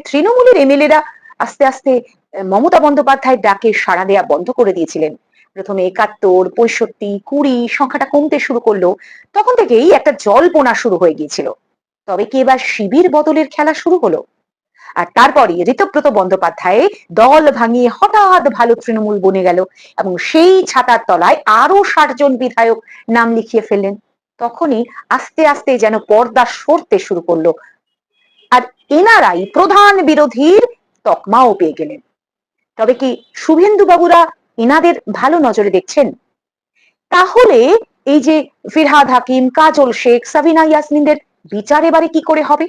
তৃণমূলের এমএলএরা আস্তে আস্তে মমতা বন্দ্যোপাধ্যায়ের ডাকে সাড়া দেয়া বন্ধ করে দিয়েছিলেন। প্রথমে ৭১, ৬৫, ২০ সংখ্যাটা কমতে শুরু করলো। তখন থেকেই একটা জল্পনা শুরু হয়ে গিয়েছিল। তবে কি এবার শিবির বদলের খেলা শুরু হলো? আর তারপরই ঋতব্রত বন্দ্যোপাধ্যায় দল ভাঙিয়ে হঠাৎ ভালো তৃণমূল বনে গেল এবং সেই ছাতার তলায় আরো ৬০ জন বিধায়ক নাম লিখিয়ে ফেললেন। তখনই আস্তে আস্তে যেন পর্দা সরতে শুরু করলো, আর এনারাই প্রধান বিরোধীর তকমাও পেয়ে গেলেন। তবে কি শুভেন্দু বাবুরা এনাদের ভালো নজরে দেখছেন? তাহলে এই যে ফিরহাদ হাকিম, কাজল শেখ, সাবিনা ইয়াসমিনদের বিচার এবারে কি করে হবে?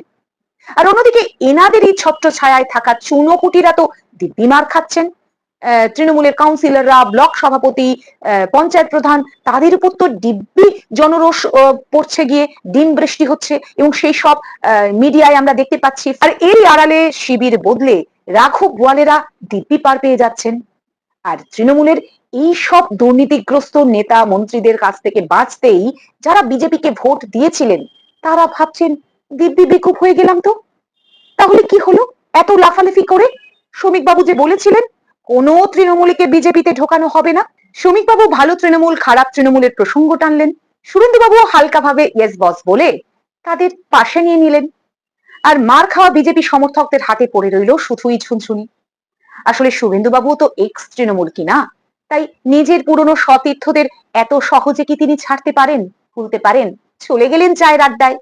আর অন্যদিকে এনাদের এই ছত্র ছায়ায় থাকা চুনোপুটিরা তো দিব্যি মার খাচ্ছেন। তৃণমূলের কাউন্সিলররা, ব্লক সভাপতি, পঞ্চায়েত প্রধান, তাদের উপর তো দিব্যি জনরোষ পড়ছে, গিয়ে দিন বৃষ্টি হচ্ছে এবং সেই সব মিডিয়ায় আমরা দেখতে পাচ্ছি। আর এই আড়ালে শিবির বদলে রাঘব বোয়ালেরা দিব্যি পার পেয়ে যাচ্ছেন। আর তৃণমূলের এই সব দুর্নীতিগ্রস্ত নেতা মন্ত্রীদের কাছ থেকে বাঁচতেই যারা বিজেপিকে ভোট দিয়েছিলেন তারা ভাবছেন, দিব্যি বেকুব হয়ে গেলাম তো। তাহলে কি হলো এত লাফালাফি করে? শ্রমিক বাবু যে বলেছিলেন কোন তৃণমূলকে বিজেপিতে ঢোকানো হবে না, শ্রমিক বাবু ভালো তৃণমূল খারাপ তৃণমূলের প্রসঙ্গ টানলেন। সুরেন্দ্র বাবু হালকাভাবে ইয়েস বস বলে তাদের পাশে নিয়ে নিলেন। আর মার খাওয়া বিজেপি সমর্থকদের হাতে পড়ে রইল শুধুই ঝুনঝুনি। আসলে শুভেন্দু বাবু তো এক্স তৃণমূল কিনা, তাই নিজের পুরনো সতীর্থদের এত সহজে কি তিনি ছাড়তে পারেন, ভুলতে পারেন? চলে গেলেন চায়ের আড্ডায়।